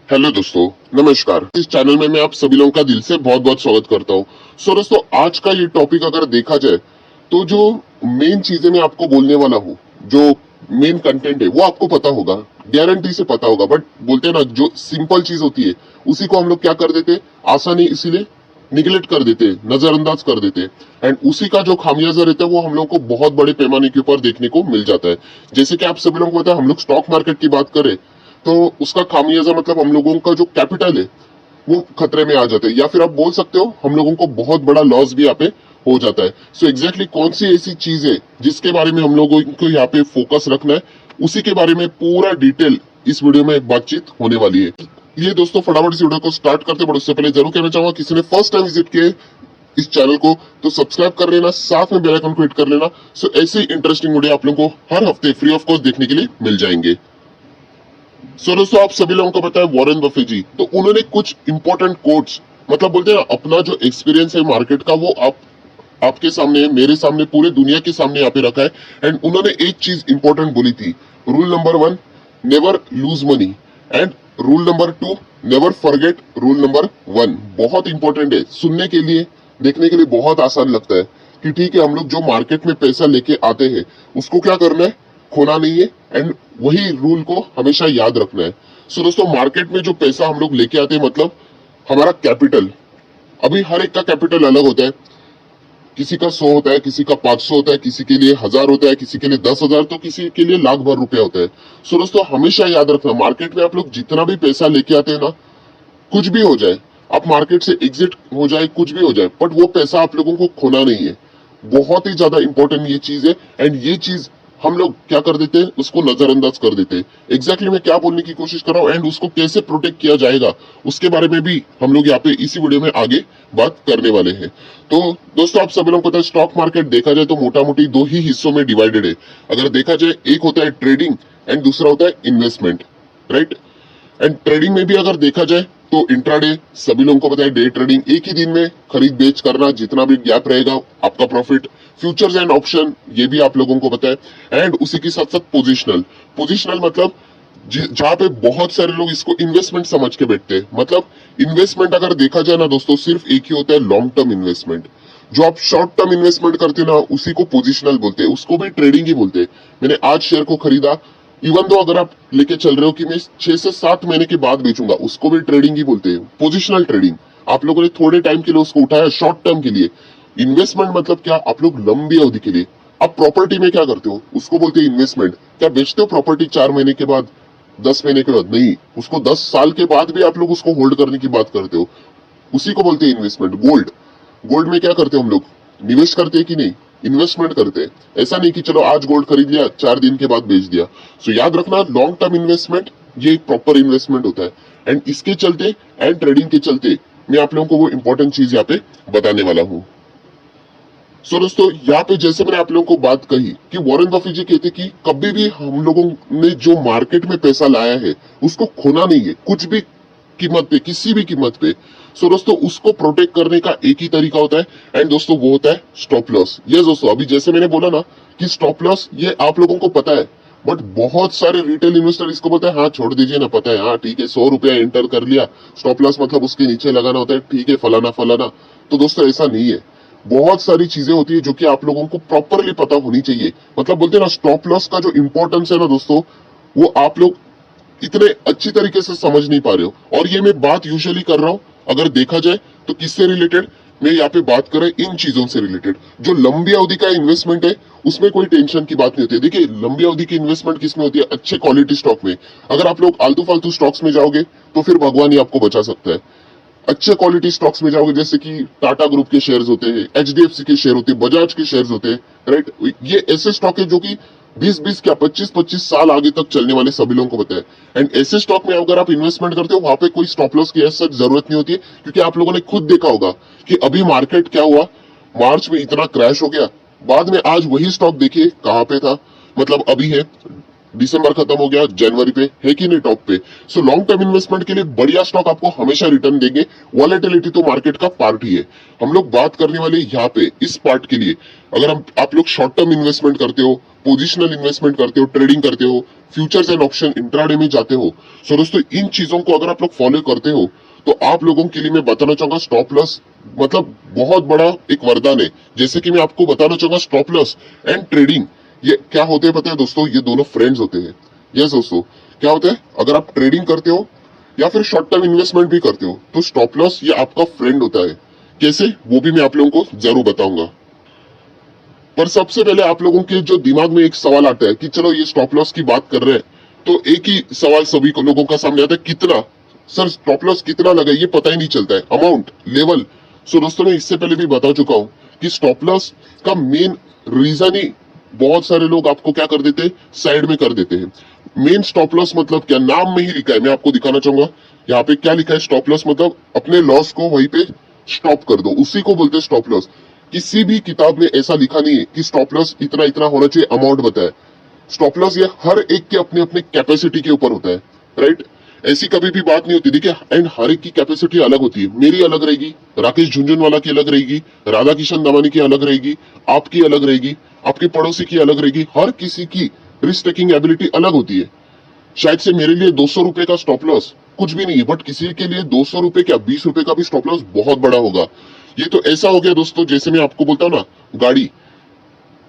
Hello दोस्तों, नमस्कार। इस चैनल में मैं आप सभी लोगों का दिल से बहुत बहुत स्वागत करता हूँ। दोस्तों, आज का ये टॉपिक अगर देखा जाए तो जो मेन चीजें मैं आपको बोलने वाला हूँ, जो मेन कंटेंट है वो आपको पता होगा, गारंटी से पता होगा। बट बोलते हैं ना, जो सिंपल चीज होती है उसी को हम लोग क्या कर देते, आसानी इसीलिए निगलेक्ट कर देते, नजरअंदाज कर देते। एंड उसी का जो खामियाजा रहता है वो हम लोग को बहुत बड़े पैमाने के ऊपर देखने को मिल जाता है। जैसे कि आप सभी लोगों को पता है, हम लोग स्टॉक मार्केट की बात करें तो उसका खामियाजा मतलब हम लोगों का जो कैपिटल है वो खतरे में आ जाता है, या फिर आप बोल सकते हो हम लोगों को बहुत बड़ा लॉस भी यहाँ पे हो जाता है। सो एग्जैक्टली कौन सी ऐसी चीज है जिसके बारे में हम लोगों को यहाँ पे फोकस रखना है, उसी के बारे में पूरा डिटेल इस वीडियो में बातचीत होने वाली है। ये दोस्तों, फटाफट इस वीडियो को स्टार्ट करते, बट उससे पहले जरूर कहना चाहूंगा, किसी ने फर्स्ट टाइम विजिट किए इस चैनल को तो सब्सक्राइब कर लेना, साथ में बेल आइकन को हिट कर लेना। सो ऐसे इंटरेस्टिंग वीडियो आप लोगों को हर हफ्ते फ्री ऑफ कॉस्ट देखने के लिए मिल जाएंगे। दोस्तों, आप सभी लोगों को पता है वॉरेन बफेट जी, तो उन्होंने कुछ इंपॉर्टेंट कोट्स, मतलब बोलते हैं ना, अपना जो एक्सपीरियंस है मार्केट का वो आपके सामने, मेरे सामने, पूरे दुनिया के सामने यहाँ पे रखा है। एंड उन्होंने एक चीज इंपॉर्टेंट बोली थी, rule number 1, never lose money. And rule number 2, never forget rule number 1। बहुत इंपॉर्टेंट है, सुनने के लिए, देखने के लिए बहुत आसान लगता है कि ठीक है, हम लोग जो मार्केट में पैसा लेके आते हैं उसको क्या करना है, खोना नहीं है। एंड वही रूल को हमेशा याद रखना है। सो दोस्तों, मार्केट में जो पैसा हम लोग लेके आते हैं, मतलब हमारा कैपिटल, अभी हर एक का कैपिटल अलग होता है। किसी का 100 होता है, किसी का 500 होता है, किसी के लिए 1000 होता है, किसी के लिए 10,000, तो किसी के लिए लाख भर रुपया होता है। सो दोस्तों, हमेशा याद रखना, मार्केट में आप लोग जितना भी पैसा लेके आते हैं ना, कुछ भी हो जाए, आप मार्केट से एग्जिट हो जाए, कुछ भी हो जाए, बट वो पैसा आप लोगों को खोना नहीं है। बहुत ही ज्यादा इंपॉर्टेंट ये चीज है। एंड ये चीज हम लोग क्या कर देते हैं, उसको नजरअंदाज कर देते हैं। एग्जैक्टली मैं क्या बोलने की कोशिश कर रहा हूँ एंड उसको कैसे प्रोटेक्ट किया जाएगा, उसके बारे में भी हम लोग यहाँ पे इसी वीडियो में आगे बात करने वाले हैं। तो दोस्तों, आप सभी लोगों को पता है, स्टॉक मार्केट देखा जाए तो मोटा मोटी दो ही हिस्सों में डिवाइडेड है। अगर देखा जाए, एक होता है ट्रेडिंग एंड दूसरा होता है इन्वेस्टमेंट, राइट। एंड ट्रेडिंग में भी अगर देखा जाए तो इंट्राडे, सभी लोगों को पता है, डे ट्रेडिंग, एक ही दिन में खरीद बेच करना, जितना भी गैप रहेगा आपका प्रॉफिट। फ्यूचर्स एंड ऑप्शन, ये भी आप लोगों को पता है। एंड उसी के साथ साथ पोजिशनल, पोजिशनल मतलब जहां पे बहुत सारे लोग इसको इन्वेस्टमेंट समझ के बैठते हैं। मतलब इन्वेस्टमेंट अगर देखा जाए ना दोस्तों, सिर्फ एक ही होता है, लॉन्ग टर्म इन्वेस्टमेंट। जो आप शॉर्ट टर्म इन्वेस्टमेंट करते हैं ना, उसी को पोजिशनल बोलते हैं, उसको भी ट्रेडिंग ही बोलते हैं। मैंने आज शेयर को खरीदा, इवन दो अगर आप लेके चल रहे हो कि मैं 6 से 7 महीने के बाद बेचूंगा, उसको भी ट्रेडिंग ही बोलते हैं, पोजिशनल ट्रेडिंग। आप लोगों ने थोड़े टाइम के लिए उसको उठाया, शॉर्ट टर्म के लिए। इन्वेस्टमेंट मतलब क्या, आप लोग लंबी अवधि के लिए। आप प्रॉपर्टी में क्या करते हो, उसको बोलते हैं इन्वेस्टमेंट। क्या बेचते हो प्रॉपर्टी 4 महीने के बाद, 10 महीने के बाद? नहीं, उसको 10 साल के बाद भी आप लोग उसको होल्ड करने की बात करते हो, उसी को बोलते हैं इन्वेस्टमेंट। गोल्ड, गोल्ड में क्या करते हो हम लोग, निवेश करते हैं कि नहीं, इन्वेस्टमेंट करते हैं। ऐसा नहीं कि चलो आज गोल्ड खरीद लिया, 4 दिन के बाद बेच दिया। सो याद रखना, लॉन्ग टर्म इन्वेस्टमेंट ये एक प्रॉपर इन्वेस्टमेंट होता है। एंड इसके चलते एंड ट्रेडिंग के चलते मैं आप लोगों को वो इंपॉर्टेंट चीज यहाँ पे बताने वाला हूँ। सो दोस्तों, यहाँ पे जैसे मैंने आप लोगों को बात कही कि वॉरेन बफेट जी कहते कि कभी भी हम लोगों ने जो मार्केट में पैसा लाया है उसको खोना नहीं है, कुछ भी कीमत पे, किसी भी कीमत पे। सो दोस्तों, उसको प्रोटेक्ट करने का एक ही तरीका होता है, एंड दोस्तों वो होता है स्टॉप लॉस। ये दोस्तों, अभी जैसे मैंने बोला ना कि स्टॉप लॉस ये आप लोगों को पता है, बट बहुत सारे रिटेल इन्वेस्टर इसको बोलते हैं हाँ छोड़ दीजिए ना, पता है, हाँ ठीक है, 100 रुपया एंटर कर लिया, स्टॉप लॉस मतलब उसके नीचे लगाना होता है, ठीक है, फलाना फलाना। तो दोस्तों, ऐसा नहीं है। बहुत सारी चीजें होती है जो कि आप लोगों को प्रॉपरली पता होनी चाहिए। मतलब बोलते हैं ना, स्टॉप लॉस का जो इंपॉर्टेंस है ना दोस्तों, वो आप लोग इतने अच्छी तरीके से समझ नहीं पा रहे हो। और ये मैं बात यूजुअली कर रहा हूं, अगर देखा जाए तो किससे रिलेटेड, मैं यहाँ पे बात कर रहा हूं इन चीजों से रिलेटेड। जो लंबी अवधि का इन्वेस्टमेंट है उसमें कोई टेंशन की बात नहीं होती है। देखिए, लंबी अवधि की इन्वेस्टमेंट किसमें होती है, अच्छे क्वालिटी स्टॉक में। अगर आप लोग आलतू फालतू स्टॉक्स में जाओगे तो फिर भगवान ही आपको बचा सकता है। अच्छे क्वालिटी स्टॉक्स में जाओगे, जैसे कि टाटा ग्रुप के शेयर्स होते हैं, एचडीएफसी के शेयर होते हैं, बजाज के शेयर्स होते हैं, राइट। ये ऐसे स्टॉक है जो कि 20-20 क्या 25-25 साल आगे तक चलने वाले, सभी लोगों को पता है। एंड ऐसे स्टॉक में अगर आप इन्वेस्टमेंट करते हो, वहां पे कोई स्टॉप लॉस की ऐसा जरूरत नहीं होती है, क्योंकि आप लोगों ने खुद देखा होगा कि अभी मार्केट क्या हुआ, मार्च में इतना क्रैश हो गया, बाद में आज वही स्टॉक देखिए कहां पे था, मतलब अभी है, दिसंबर खत्म हो गया, जनवरी पे है कि नहीं टॉप पे। सो लॉन्ग टर्म इन्वेस्टमेंट के लिए बढ़िया स्टॉक आपको हमेशा रिटर्न देंगे। वॉलेटिलिटी तो मार्केट का पार्ट ही है। हम लोग बात करने वाले यहाँ पे इस पार्ट के लिए, अगर आप लोग शॉर्ट टर्म इन्वेस्टमेंट करते हो, पोजिशनल इन्वेस्टमेंट करते हो, ट्रेडिंग करते हो, फ्यूचर्स एंड ऑप्शन इंट्राडे में जाते हो, सो दोस्तों इन चीजों को अगर आप लोग फॉलो करते हो तो आप लोगों के लिए मैं बताना चाहूंगा स्टॉप लॉस मतलब बहुत बड़ा एक वरदान है। जैसे कि मैं आपको बताना चाहूंगा स्टॉप लॉस एंड ट्रेडिंग ये क्या होते हैं पता है दोस्तों, ये दोनों फ्रेंड्स होते हैं। यस दोस्तों, क्या होता है अगर आप ट्रेडिंग करते हो या फिर शॉर्ट टर्म इन्वेस्टमेंट भी करते हो तो स्टॉप लॉस ये आपका फ्रेंड होता है। कैसे, वो भी मैं आप लोगों को जरूर बताऊंगा। पर सबसे पहले आप लोगों के जो दिमाग में एक सवाल आता है कि चलो ये स्टॉप लॉस की बात कर रहे हैं, तो एक ही सवाल सभी को लोगों का सामने आता है, कितना सर स्टॉप लॉस कितना लगा, ये पता ही नहीं चलता है, अमाउंट, लेवल। सो दोस्तों मैं इससे पहले भी बता चुका हूं कि स्टॉप लॉस का मेन रीजन ही बहुत सारे लोग आपको क्या कर देते हैं, साइड में कर देते हैं। मेन स्टॉप लॉस मतलब क्या, नाम में ही लिखा है, मैं आपको दिखाना चाहूंगा यहाँ पे क्या लिखा है। स्टॉप लॉस मतलब अपने लॉस को वहीं पे स्टॉप कर दो, उसी को बोलते हैं स्टॉप लॉस। किसी भी किताब में ऐसा लिखा नहीं है कि स्टॉप लॉस इतना इतना होना चाहिए, अमाउंट बताए। स्टॉप लॉस ये हर एक के अपने अपने कैपेसिटी के ऊपर होता है, राइट। ऐसी कभी भी बात नहीं होती, देखिए, एंड हर एक की कैपेसिटी अलग होती है। मेरी अलग रहेगी, राकेश झुंझुनवाला की अलग रहेगी, राधा किशन दमानी की अलग रहेगी, आपकी अलग रहेगी, आपके पड़ोसी की अलग रहेगी। हर किसी की रिस्क टेकिंग एबिलिटी अलग होती है। शायद से मेरे लिए 200 रुपए का स्टॉप लॉस कुछ भी नहीं है, बट किसी के लिए 200 रुपए क्या 20 रुपए का भी स्टॉप लॉस बहुत बड़ा होगा। ये तो ऐसा हो गया दोस्तों, जैसे मैं आपको बोलता हूँ ना, गाड़ी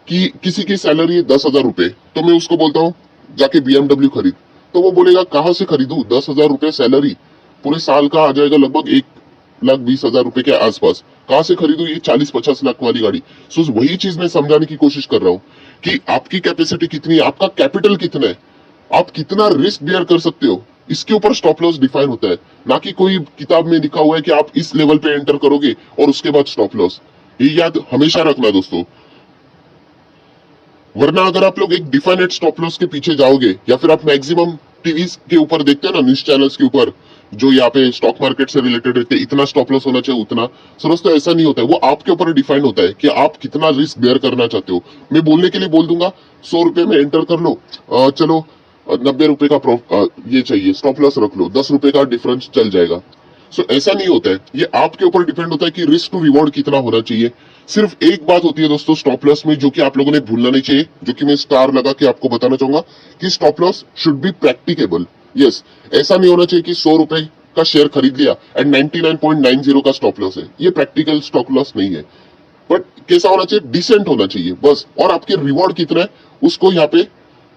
की किसी की सैलरी है 10,000 रुपए, तो मैं उसको बोलता हूँ जाके BMW खरीद, तो वो बोलेगा कहाँ से खरीदू, 10,000 रुपए सैलरी, पूरे साल का आ जाएगा लगभग 1,20,000 रुपए के आसपास, कहाँ से खरीदू ये 40-50 लाख वाली गाड़ी। सो वही चीज मैं समझाने की कोशिश कर रहा हूँ कि आपकी कैपेसिटी कितनी है, आपका कैपिटल कितना है, आप कितना रिस्क बेयर कर सकते हो, इसके ऊपर स्टॉप लॉस डिफाइन होता है। ना कि कोई किताब में लिखा हुआ है कि आप इस लेवल पे एंटर करोगे और उसके बाद स्टॉप लॉस। ये याद हमेशा रखना दोस्तों, वरना अगर आप लोग एक डिफाइनेड स्टॉप लॉस के पीछे जाओगे या फिर आप मैक्सिमम टीवी के ऊपर देखते हैं ना, न्यूज चैनल्स के ऊपर जो यहाँ पे स्टॉक मार्केट से रिलेटेड रहते हैं, इतना स्टॉप लॉस होना चाहिए उतना, सो दोस्तों ऐसा नहीं होता है। वो आपके ऊपर डिफाइन होता है कि आप कितना रिस्क बेयर करना चाहते हो। मैं बोलने के लिए बोल दूंगा 100 रुपए में एंटर कर लो, चलो 90 रुपए का ये चाहिए, स्टॉप लॉस रख लो, 10 रुपए का डिफरेंस चल जाएगा। सो ऐसा नहीं होता है, ये आपके ऊपर डिपेंड होता है कि रिस्क टू रिवॉर्ड कितना होना चाहिए। सिर्फ एक बात होती है दोस्तों स्टॉप लॉस में, जो कि आप लोगों ने भूलना नहीं चाहिए, जो कि मैं स्टार लगा के आपको बताना चाहूंगा कि stop loss should be practicable. Yes, ऐसा नहीं होना चाहिए कि 100 रुपए का शेयर खरीद लिया एंड 99.90 का स्टॉप लॉस है, ये प्रैक्टिकल स्टॉप लॉस नहीं है। बट कैसा होना चाहिए, डिसेंट होना चाहिए बस, और आपके रिवॉर्ड कितना है उसको यहाँ पे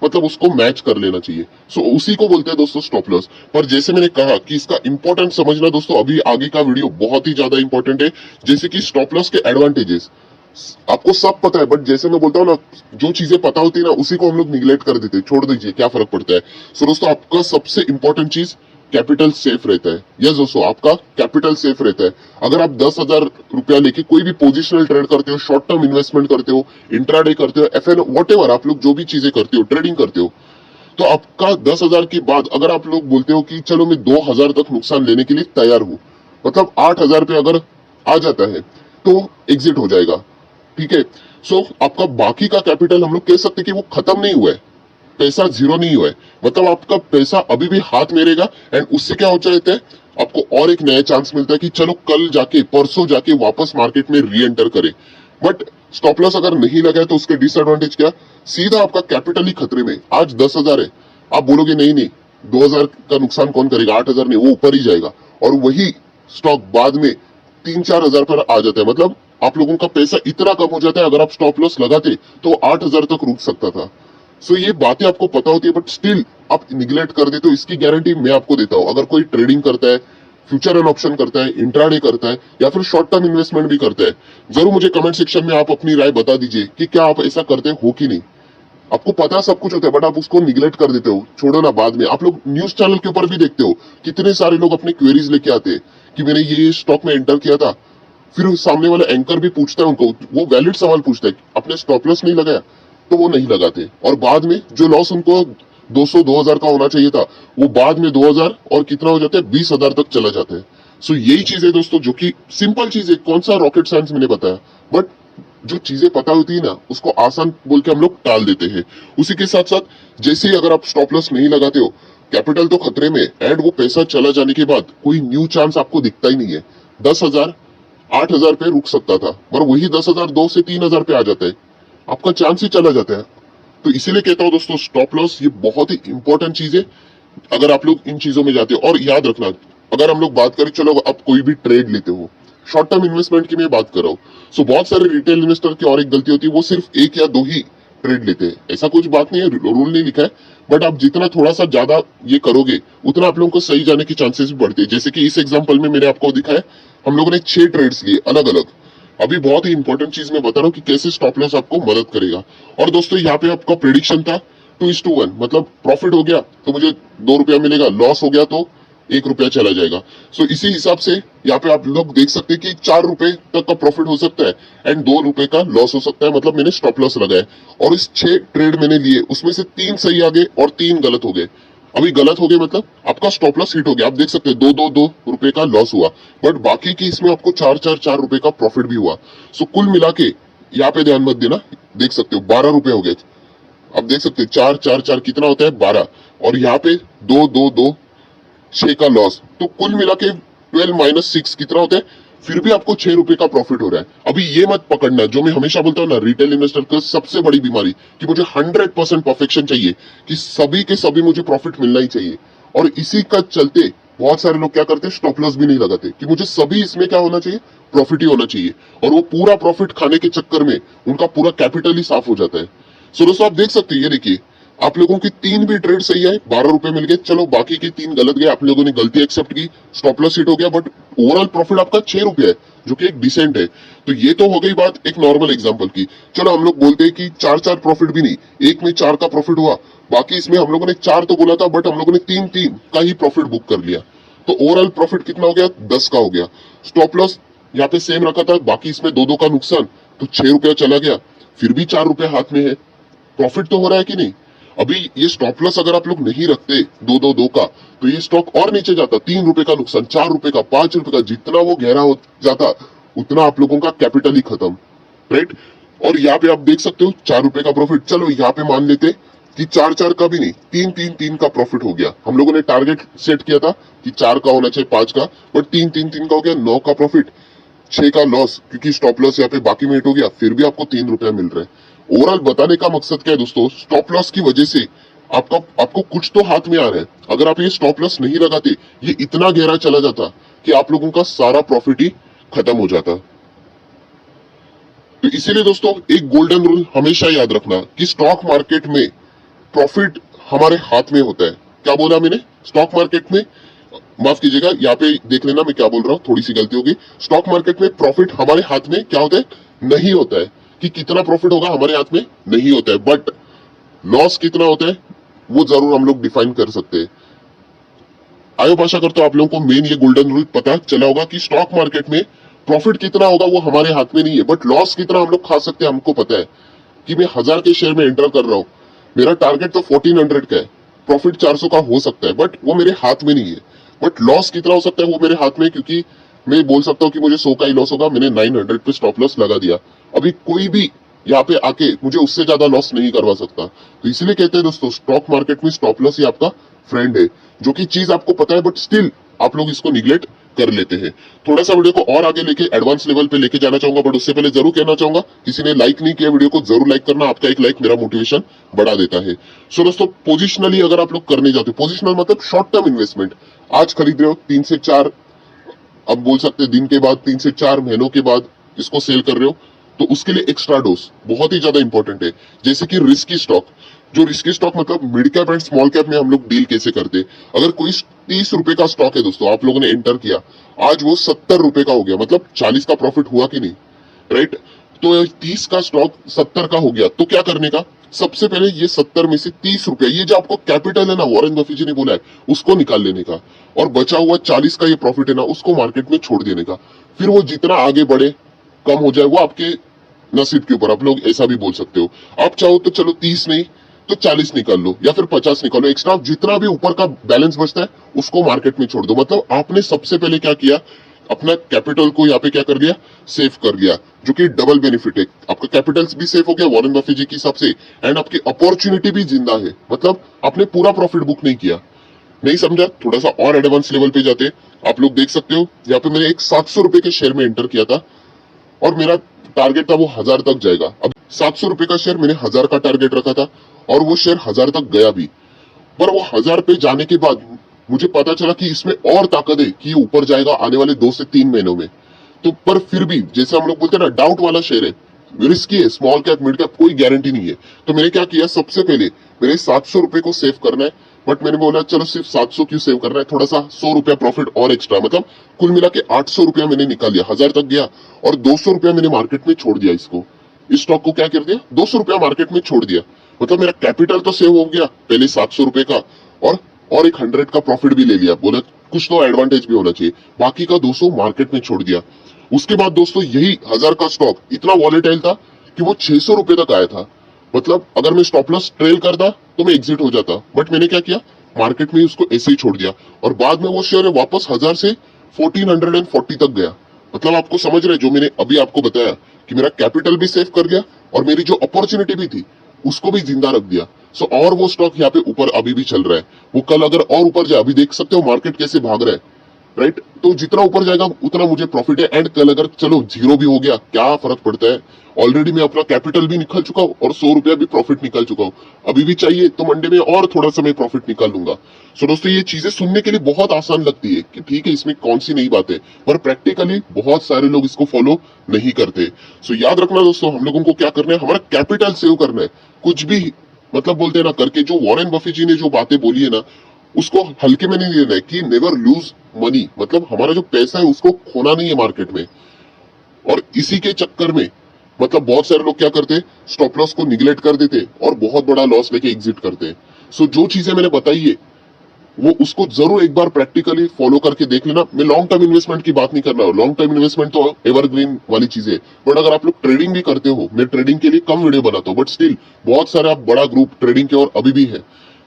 मतलब उसको मैच कर लेना चाहिए। सो उसी को बोलते हैं दोस्तों स्टॉप लॉस। पर जैसे मैंने कहा कि इसका इंपॉर्टेंट समझना दोस्तों, अभी आगे का वीडियो बहुत ही ज्यादा इंपॉर्टेंट है। जैसे कि स्टॉप लॉस के एडवांटेजेस आपको सब पता है, बट जैसे मैं बोलता हूँ ना, जो चीजें पता होती है ना उसी को हम लोग निगलेक्ट कर देते हैं, छोड़ दीजिए, क्या फर्क पड़ता है। सो दोस्तों आपका सबसे इंपॉर्टेंट चीज कैपिटल सेफ रहता है। यस दोस्तों, आपका कैपिटल सेफ रहता है। अगर आप 10,000 रुपया लेके कोई भी पोजिशनल ट्रेड करते हो, शॉर्ट टर्म इन्वेस्टमेंट करते हो, इंट्राडे करते हो, FN व्हाटएवर आप लोग जो भी चीजें करते हो, ट्रेडिंग करते हो, तो आपका 10,000 के बाद अगर आप लोग बोलते हो कि चलो मैं 2,000 तक नुकसान लेने के लिए तैयार हूं, मतलब 8,000 पे अगर आ जाता है तो एग्जिट हो जाएगा, ठीक है। सो आपका बाकी का कैपिटल हम लोग कह सकते कि वो खत्म नहीं हुआ है, पैसा जीरो नहीं हुआ है, मतलब आपका पैसा अभी भी हाथ में रहेगा। एंड उससे क्या हो जाता है, आपको और एक नया चांस मिलता है कि चलो कल जाके परसों जाके वापस मार्केट में री एंटर करे। बट स्टॉप लॉस अगर नहीं लगा है तो उसके डिसएडवांटेज क्या, सीधा आपका कैपिटल ही खतरे में। आज 10,000 है, आप बोलोगे नहीं नहीं 2,000 का नुकसान कौन करेगा, 8,000 नहीं, वो ऊपर ही जाएगा, और वही स्टॉक बाद में 3-4 हजार पर आ जाता है। मतलब आप लोगों का पैसा इतना कम हो जाता है, अगर आप स्टॉप लॉस लगाते तो 8,000 तक रुक सकता था। सो ये बातें आपको पता होती है, बट स्टिल आप निगलेक्ट कर देते हो। इसकी गारंटी मैं आपको देता हूं, अगर कोई ट्रेडिंग करता है, फ्यूचर एंड ऑप्शन करता है, इंट्राडे करता है, या फिर शॉर्ट टर्म इन्वेस्टमेंट भी करता है, जरूर मुझे कमेंट सेक्शन में आप अपनी राय बता दीजिए कि क्या आप ऐसा करते हो कि नहीं। आपको पता सब कुछ होता है, बट आप उसको निगलेक्ट कर देते हो, छोड़ो ना, बाद में आप लोग न्यूज चैनल के ऊपर भी देखते हो कितने सारे लोग अपने क्वेरीज लेके आते हैं कि मैंने ये स्टॉक में एंटर किया था, फिर सामने वाला एंकर भी पूछता है उनको, वो वैलिड सवाल पूछता है, अपने स्टॉप लॉस नहीं लगाया, तो वो नहीं लगाते, और बाद में जो लॉस उनको 200-2,000 का होना चाहिए था, वो बाद में 2,000 और कितना हो जाता है, 20,000 तक चला जाता है। सो यही चीज है दोस्तों, जो कि सिंपल चीज है, कौन सा रॉकेट साइंस मैंने बताया, बट जो चीजें पता होती है ना उसको आसान बोल के हम लोग टाल देते हैं। उसी के साथ साथ जैसे ही अगर आप स्टॉप लॉस नहीं लगाते हो, कैपिटल तो खतरे में, एंड वो पैसा चला जाने के बाद कोई न्यू चांस आपको दिखता ही नहीं है। 10,000 8,000 पे रुक सकता था, पर वही 10,000 2 से 3,000 पे आ जाता है, आपका चांस ही चला जाता है। तो इसीलिए कहता हूँ दोस्तों, स्टॉप लॉस ये बहुत ही इंपॉर्टेंट चीज है अगर आप लोग इन चीजों में जाते हो। और याद रखना, अगर हम लोग बात करें, चलो आप कोई भी ट्रेड लेते हो, शॉर्ट टर्म इन्वेस्टमेंट की मैं बात कर रहा हूँ, सो बहुत सारे रिटेल इन्वेस्टर की और एक गलती होती है, वो सिर्फ एक या दो ही ट्रेड लेते हैं। ऐसा कुछ बात नहीं है, रूल नहीं लिखा है, बट आप जितना थोड़ा सा ज्यादा ये करोगे उतना आप लोगों को सही जाने की चांसेस भी बढ़ते हैं। जैसे कि इस एग्जांपल में मैंने आपको दिखाया, हम लोगों ने 6 ट्रेड्स लिए अलग अलग। अभी बहुत ही इंपॉर्टेंट चीज मैं बता रहा हूँ कि कैसे स्टॉप लॉस आपको मदद करेगा। और दोस्तों यहाँ पे आपका प्रेडिक्शन था 2:1, मतलब प्रॉफिट हो गया तो मुझे 2 रुपया मिलेगा, लॉस हो गया तो 1 रुपया चला जाएगा। सो इसी हिसाब से यहाँ पे आप लोग देख सकते हैं कि 4 रुपए तक का प्रॉफिट हो सकता है एंड 2 रुपए का लॉस हो सकता है। मतलब मैंने स्टॉप लॉस लगाया और इस 6 ट्रेड मैंने लिए, उसमें से 3 सही आ गए और 3 गलत हो गए। अभी गलत हो गए मतलब आपका स्टॉप लॉस हिट हो गया, आप देख सकते हैं 2 रुपए का लॉस हुआ, बट बाकी की इसमें आपको 4 रुपए का प्रॉफिट भी हुआ। सो कुल मिला के यहाँ पे ध्यान मत देना, देख सकते हो 12 रुपए हो गए। अब देख सकते हैं 4 कितना होता है 12, और यहाँ पे 6 का लॉस, तो कुल मिला के 12 - 6 कितना होता है, फिर भी आपको 6 रुपए का प्रॉफिट हो रहा है। अभी ये मत पकड़ना, जो मैं हमेशा बोलता हूँ ना, रिटेल इन्वेस्टर का सबसे बड़ी बीमारी कि मुझे 100% परफेक्शन चाहिए, कि सभी के सभी मुझे प्रॉफिट मिलना ही चाहिए। और इसी का चलते बहुत सारे लोग क्या करते हैं, स्टॉप लॉस भी नहीं लगाते कि मुझे सभी इसमें क्या होना चाहिए, प्रॉफिट ही होना चाहिए, और वो पूरा प्रॉफिट खाने के चक्कर में उनका पूरा कैपिटल ही साफ हो जाता है। सो दोस्तों आप देख सकते हैं, ये देखिए आप लोगों की 3 भी ट्रेड सही है, 12 रुपए मिल गए, चलो बाकी की 3 गलत गए, आप लोगों ने गलती एक्सेप्ट की, स्टॉप लॉस हिट हो गया, बट ओवरऑल प्रॉफिट आपका 6 रुपए है, जो कि एक डिसेंट है। तो ये तो हो गई बात एक नॉर्मल एग्जांपल की। चलो हम लोग बोलते हैं कि 4 प्रॉफिट भी नहीं, एक में 4 का प्रॉफिट हुआ, बाकी इसमें हम लोगों ने 4 तो बोला था बट हम लोगों ने 3 का ही प्रॉफिट बुक कर लिया, तो ओवरऑल प्रॉफिट कितना हो गया, 10 का हो गया। स्टॉप लॉस यहाँ पे सेम रखा था, बाकी इसमें 2 का नुकसान, तो 6 रुपया चला गया, फिर भी 4 रुपया हाथ में है, प्रॉफिट तो हो रहा है कि नहीं। अभी ये स्टॉप लॉस अगर आप लोग नहीं रखते 2 का, तो ये स्टॉक और नीचे जाता, 3 रुपए का नुकसान, 4 रुपए का, 5 रुपए का, जितना वो गहरा हो जाता उतना आप लोगों का कैपिटल ही खत्म, राइट। और यहाँ पे आप देख सकते हो 4 रुपए का प्रॉफिट, चलो यहाँ पे मान लेते कि 4 का भी नहीं, 3 का प्रॉफिट हो गया। हम लोगों ने टारगेट सेट किया था कि 4 का होना चाहिए, 5 का, बट 3 का हो गया, 9 का प्रॉफिट, 6 का लॉस, क्योंकि स्टॉप लॉस यहाँ पे बाकी में हिट हो गया, फिर भी आपको 3 रुपया मिल रहा है। ओवरऑल बताने का मकसद क्या है दोस्तों, स्टॉप लॉस की वजह से आपको कुछ तो हाथ में आ रहा है। अगर आप ये स्टॉप लॉस नहीं लगाते, ये इतना गहरा चला जाता कि आप लोगों का सारा प्रॉफिट ही खत्म हो जाता। तो इसीलिए दोस्तों एक गोल्डन रूल हमेशा याद रखना कि स्टॉक मार्केट में प्रॉफिट हमारे हाथ में होता है। क्या बोला मैंने, स्टॉक मार्केट में, माफ कीजिएगा यहाँ पे देख लेना मैं क्या बोल रहा हूँ, थोड़ी सी गलती होगी। स्टॉक मार्केट में प्रॉफिट हमारे हाथ में क्या होता है, नहीं होता है, कि कितना प्रॉफिट होगा हमारे हाथ में नहीं होता है, बट लॉस कितना होता है वो जरूर हम लोग डिफाइन कर सकते हैं। आयो आशा करता हूं आप लोगों को मेन ये गोल्डन रूल पता चला होगा कि स्टॉक मार्केट में प्रॉफिट कितना होगा वो हमारे हाथ में नहीं है, बट लॉस कितना हम लोग खा सकते हैं हमको पता है। कि मैं 1000 के शेयर में एंटर कर रहा हूँ, मेरा टारगेट तो 1400 का है, प्रॉफिट 400 का हो सकता है, बट वो मेरे हाथ में नहीं है। बट लॉस कितना हो सकता है वो मेरे हाथ में, क्योंकि मैं बोल सकता हूँ कि मुझे 100 का ही लॉस होगा, मैंने 900 पे स्टॉप लॉस लगा दिया। अभी कोई भी यहाँ पे आके मुझे उससे ज्यादा लॉस नहीं करवा सकता। तो इसलिए कहते हैं दोस्तों, स्टॉक मार्केट में स्टॉप लॉस ही आपका फ्रेंड है, जो कि चीज आपको पता है बट स्टिल आप लोग इसको निग्लेक्ट कर लेते हैं। थोड़ा सा वीडियो को और आगे लेके एडवांस लेवल पे लेके जाना चाहूंगा, बट उससे पहले जरूर कहना चाहूंगा, किसी ने लाइक नहीं किया वीडियो को जरूर लाइक करना, आपका एक लाइक मेरा मोटिवेशन बढ़ा देता है। सो दोस्तों पोजिशनली अगर आप लोग करने जाते हो, पोजिशनल मतलब शॉर्ट टर्म इन्वेस्टमेंट, आज खरीद रहे हो 3 से 4, अब बोल सकते हैं दिन के बाद, 3 से 4 महीनों के बाद इसको सेल कर रहे हो, तो उसके लिए एक्स्ट्रा डोज बहुत ही ज्यादा इंपॉर्टेंट है। जैसे कि रिस्की स्टॉक, जो रिस्की स्टॉक मतलब mid cap and small cap में हम लोग डील कैसे करते। अगर कोई 30 रुपए का स्टॉक है दोस्तों, आप लोगों ने एंटर किया, आज वो 70 रुपए का हो गया, मतलब 40 का प्रॉफिट हुआ कि नहीं, राइट। तो 30 का स्टॉक 70 का हो गया, तो क्या करने का, सबसे पहले ये 70 में से 30 रुपया, ये जो आपको कैपिटल है ना, वॉरेन बफेट जी ने बोला है, उसको निकाल लेने का, और बचा हुआ 40 का ये प्रॉफिट है ना, उसको मार्केट में छोड़ देने का। फिर वो जितना आगे बढ़े कम हो जाए वो आपके नसीब के ऊपर, आप लोग ऐसा भी बोल सकते हो। आप चाहो तो चलो 30 नहीं तो 40 निकाल लो या फिर 50 निकालो, एक्स्ट्रा जितना भी ऊपर का बैलेंस बचता है उसको मार्केट में छोड़ दो। मतलब आपने सबसे पहले क्या किया, अपना कैपिटल को यहाँ पे क्या कर दिया, सेव कर दिया, जो कि डबल बेनिफिट है। आपका कैपिटल भी सेव हो गया वॉरेन बफेट जी के हिसाब से, एंड आपकी अपॉर्चुनिटी भी जिंदा है, मतलब आपने पूरा प्रॉफिट बुक नहीं किया। नहीं समझा, थोड़ा सा और एडवांस लेवल पे जाते, आप लोग देख सकते हो यहाँ पे मैंने एक 700 रुपए के शेयर में एंटर किया था, और मेरा टारगेट था वो 1000 तक जाएगा। अब 700 रुपए का शेयर मैंने 1000 का टारगेट रखा था और वो शेयर 1000 तक गया भी। पर वो 1000 पे जाने के बाद मुझे पता चला कि इसमें और ताकत है कि ये ऊपर जाएगा आने वाले 2 से 3 महीनों में। तो पर फिर भी जैसे हम लोग बोलते हैं ना, डाउट वाला शेयर है, रिस्की है, स्मॉल कैप मिड कैप कोई गारंटी नहीं है। तो मैंने क्या किया, सबसे पहले मेरे 700 रुपए को सेव करना है। बट मैंने बोला चलो सिर्फ 700 क्यों सेव करना है, थोड़ा सा 100 रुपया प्रॉफिट और एक्स्ट्रा, मतलब कुल मिला के 800 रुपया मैंने निकाल लिया। 1000 तक गया और 200 रुपया मैंने मार्केट में छोड़ दिया। इसको, इस स्टॉक को क्या कर दिया, 200 रुपया मार्केट में छोड़ दिया। मतलब मेरा कैपिटल तो सेव हो गया पहले 700 रुपए का, और एक 100 का प्रॉफिट भी ले लिया। बोला कुछ तो एडवांटेज भी होना चाहिए। बाकी का 200 मार्केट में छोड़ दिया। उसके बाद दोस्तों यही 1000 का स्टॉक इतना वॉलेटाइल था कि वो 600 रुपए तक आया था। मतलब अगर मैं स्टॉप लॉस ट्रेल करता तो मैं एग्जिट हो जाता, बट मैंने क्या किया, मार्केट में उसको ऐसे ही छोड़ दिया और बाद में वो शेयर वापस 1000 से 1440 तक गया। मतलब आपको समझ रहे, जो मैंने अभी आपको बताया कि मेरा कैपिटल भी सेव कर गया और मेरी जो अपॉर्चुनिटी भी थी उसको भी जिंदा रख दिया। सो और वो स्टॉक यहाँ पे ऊपर अभी भी चल रहा है। वो कल अगर और ऊपर जाए, अभी देख सकते हो मार्केट कैसे भाग रहा है, राइट। तो जितना ऊपर जाएगा उतना मुझे प्रॉफिट है। एंड कल अगर चलो जीरो भी हो गया, क्या फर्क पड़ता है, ऑलरेडी मैं अपना कैपिटल भी निकल चुका हूँ और 100 रुपया भी प्रॉफिट निकाल चुका हूँ। अभी भी चाहिए तो मंडे में और थोड़ा सा मैं प्रॉफिट निकाल लूंगा। सो दोस्तों ये चीजें सुनने के लिए बहुत आसान लगती है कि ठीक है इसमें कौन सी नई बात है, पर प्रैक्टिकली बहुत सारे लोग इसको फॉलो नहीं करते। सो याद रखना दोस्तों, हम लोगों को क्या करना है, हमारा कैपिटल सेव करना है। कुछ भी मतलब बोलते हैं ना करके, जो वॉरेन बफे जी ने जो बातें बोली है ना, उसको हल्के में नहीं लेना है कि नेवर लूज मनी। मतलब हमारा जो पैसा है उसको खोना नहीं है मार्केट में। और इसी के चक्कर में मतलब बहुत सारे लोग क्या करते, स्टॉप लॉस को निगलेक्ट कर देते और बहुत बड़ा लॉस लेके एग्जिट करते। सो जो चीजें मैंने बताई है वो उसको जरूर एक बार प्रैक्टिकली फॉलो करके देख लेना। मैं लॉन्ग टर्म इन्वेस्टमेंट की बात नहीं कर रहा हूँ, लॉन्ग टर्म इन्वेस्टमेंट तो एवरग्रीन वाली चीजें। बट अगर आप लोग ट्रेडिंग भी करते हो, मैं ट्रेडिंग के लिए कम वीडियो बनाता हूँ, बट स्टिल बहुत सारे आप बड़ा ग्रुप ट्रेडिंग के और अभी भी है,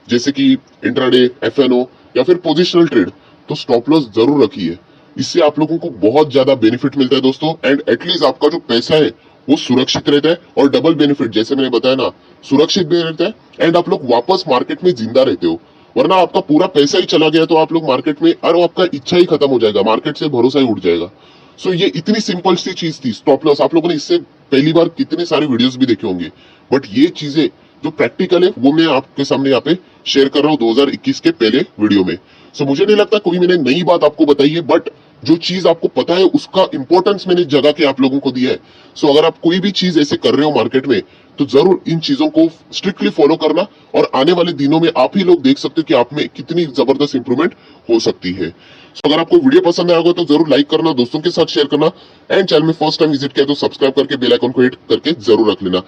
जैसे कि इंट्राडे, एफएनओ या फिर पोजिशनल ट्रेड, तो स्टॉप लॉस जरूर रखिए। इससे आप लोगों को बहुत ज्यादा बेनिफिट मिलता है दोस्तों। एंड एटलीस्ट आपका जो पैसा है वो सुरक्षित रहता है और डबल बेनिफिट, जैसे मैंने बताया ना, सुरक्षित भी रहता है एंड आप लोग वापस मार्केट में जिंदा रहते हो। वरना आपका पूरा पैसा ही चला गया तो आप लोग मार्केट में, और आपका इच्छा ही खत्म हो जाएगा, मार्केट से भरोसा ही उठ जाएगा। सो ये इतनी सिंपल सी चीज थी स्टॉप लॉस। आप लोगों ने इससे पहली बार कितने सारे वीडियोस भी देखे होंगे, बट ये चीजें जो प्रैक्टिकल है वो मैं आपके सामने यहाँ पे शेयर कर रहा हूँ 2021 के पहले वीडियो में। सो मुझे नहीं लगता कोई मैंने नई बात आपको बताई है, बट जो चीज आपको पता है उसका इंपॉर्टेंस मैंने जगह के आप लोगों को दिया है। सो अगर आप कोई भी चीज ऐसे कर रहे हो मार्केट में, तो जरूर इन चीजों को स्ट्रिक्टली फॉलो करना और आने वाले दिनों में आप ही लोग देख सकते हो कि आप में कितनी जबरदस्त इंप्रूवमेंट हो सकती है। सो अगर आपको वीडियो पसंद आया होगा तो जरूर लाइक करना, दोस्तों के साथ शेयर करना एंड चैनल में फर्स्ट टाइम विजिट किया तो सब्सक्राइब करके बेल आइकन को हिट करके जरूर रख लेना।